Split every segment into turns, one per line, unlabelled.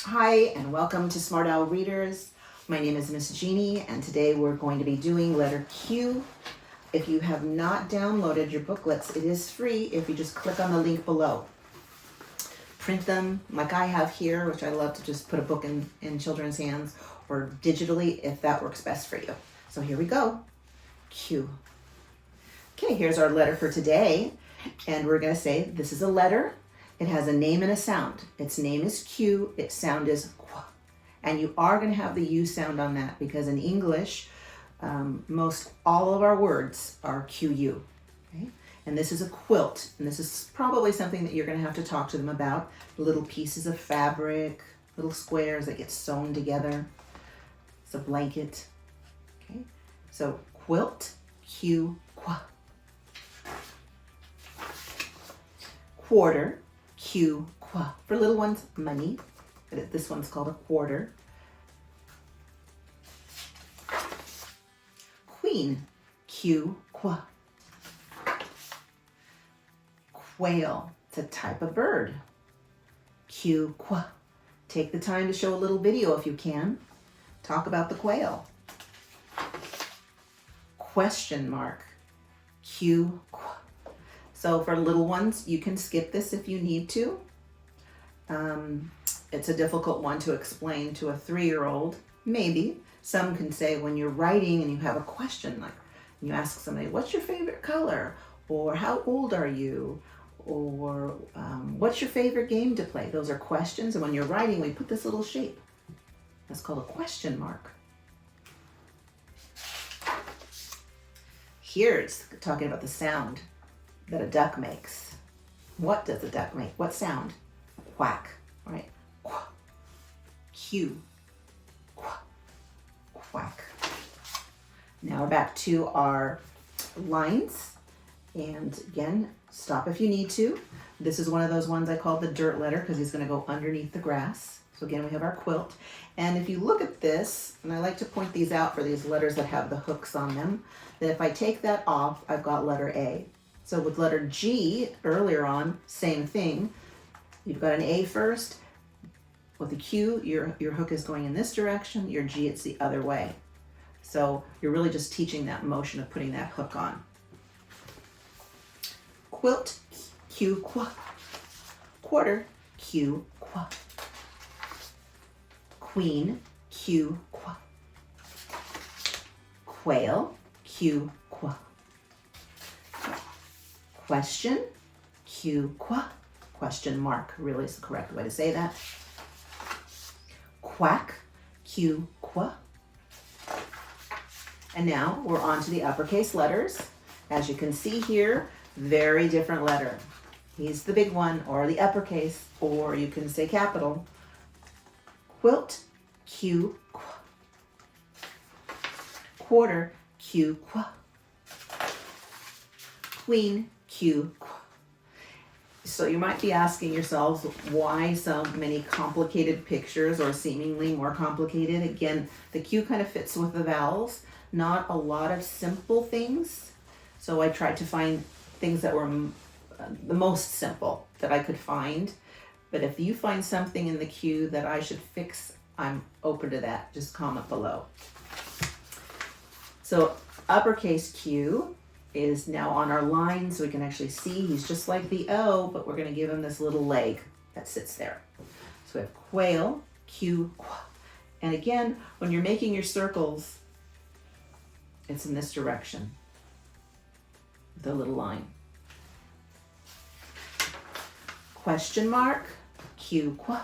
Hi, and welcome to Smart Owl Readers. My name is Miss Jeannie, and today we're going to be doing letter Q. If you have not downloaded your booklets, it is free if you just click on the link below. Print them like I have here, which I love to just put a book in children's hands, or digitally if that works best for you. So here we go. Q. Okay, here's our letter for today, and we're going to say this is a letter. It has a name and a sound. Its name is Q, its sound is Qu. And you are going to have the U sound on that because in English, most all of our words are QU. Okay? And this is a quilt, and this is probably something that you're going to have to talk to them about. Little pieces of fabric, little squares that get sewn together. It's a blanket. Okay? So quilt, Q, Qu. Quarter, Q, Qu. For little ones, money. This one's called a quarter. Queen, Q, Qu. Quail, it's a type of bird. Q, Qu. Take the time to show a little video if you can. Talk about the quail. Question mark, Q, Qu. So for little ones, you can skip this if you need to. It's a difficult one to explain to a 3-year-old, maybe. Some can say when you're writing and you have a question, like you ask somebody, what's your favorite color? Or how old are you? Or what's your favorite game to play? Those are questions, and when you're writing, we put this little shape. That's called a question mark. Here it's talking about the sound that a duck makes. What does a duck make? What sound? Quack, right? Qu, Q, qu, quack. Now we're back to our lines. And again, stop if you need to. This is one of those ones I call the dirt letter because he's going to go underneath the grass. So again, we have our quilt. And if you look at this, and I like to point these out for these letters that have the hooks on them, that if I take that off, I've got letter A. So with letter G, earlier on, same thing. You've got an A first. With the Q, your hook is going in this direction. Your G, it's the other way. So you're really just teaching that motion of putting that hook on. Quilt, Q, Qu. Quarter, Q, Qu. Queen, Q, Qu. Quail, Q, Qu. Question, Q, Qu. Question mark really is the correct way to say that. Quack, Q, Qu. And now we're on to the uppercase letters. As you can see here, very different letter. He's the big one, or the uppercase, or you can say capital. Quilt, Q, Qu. Quarter, Q, Qu. Queen, Q, Qu. So you might be asking yourselves why so many complicated pictures or seemingly more complicated. Again, the Q kind of fits with the vowels, not a lot of simple things. So I tried to find things that were the most simple that I could find. But if you find something in the Q that I should fix, I'm open to that. Just comment below. So uppercase Q is now on our line, so we can actually see he's just like the O, but we're going to give him this little leg that sits there. So we have quail, Q, Qu. And again, when you're making your circles, it's in this direction, the little line. Question mark, Q, Qu.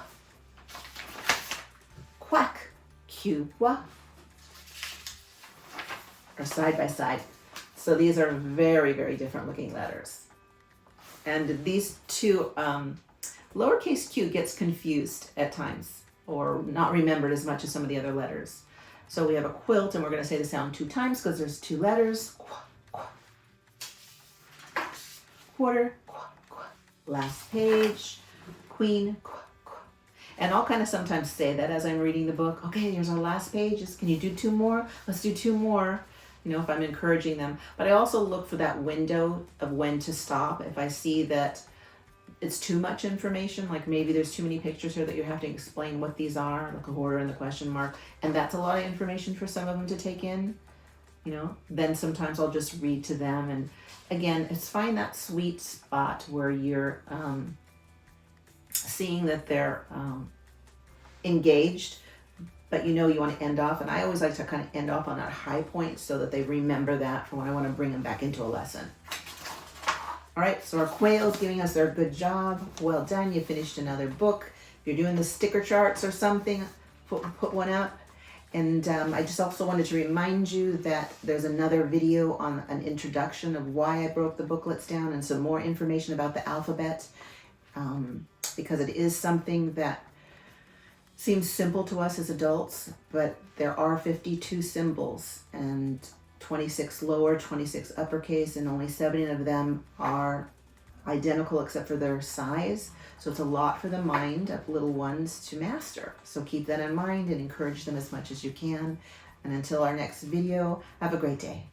Quack, Q, Qu. Or side by side. So these are very, very different looking letters. And these two, lowercase q gets confused at times or not remembered as much as some of the other letters. So we have a quilt, and we're going to say the sound 2 times because there's 2 letters. Qu, qu. Quarter, qu, qu. Last page, queen, qu, qu. And I'll kind of sometimes say that as I'm reading the book. Okay, here's our last pages. Can you do 2 more? Let's do 2 more. You know, if I'm encouraging them. But I also look for that window of when to stop. If I see that it's too much information, like maybe there's too many pictures here that you have to explain what these are, like a quarter and the question mark, and that's a lot of information for some of them to take in, you know, then sometimes I'll just read to them. And again, it's find that sweet spot where you're seeing that they're engaged, but you know you want to end off, and I always like to kind of end off on that high point so that they remember that for when I want to bring them back into a lesson. All right, so our quail's giving us their good job. Well done, you finished another book. If you're doing the sticker charts or something, put one up. And I just also wanted to remind you that there's another video on an introduction of why I broke the booklets down and some more information about the alphabet, because it is something that seems simple to us as adults, but there are 52 symbols and 26 lower, 26 uppercase, and only 7 of them are identical except for their size. So it's a lot for the mind of little ones to master. So keep that in mind and encourage them as much as you can. And until our next video, have a great day.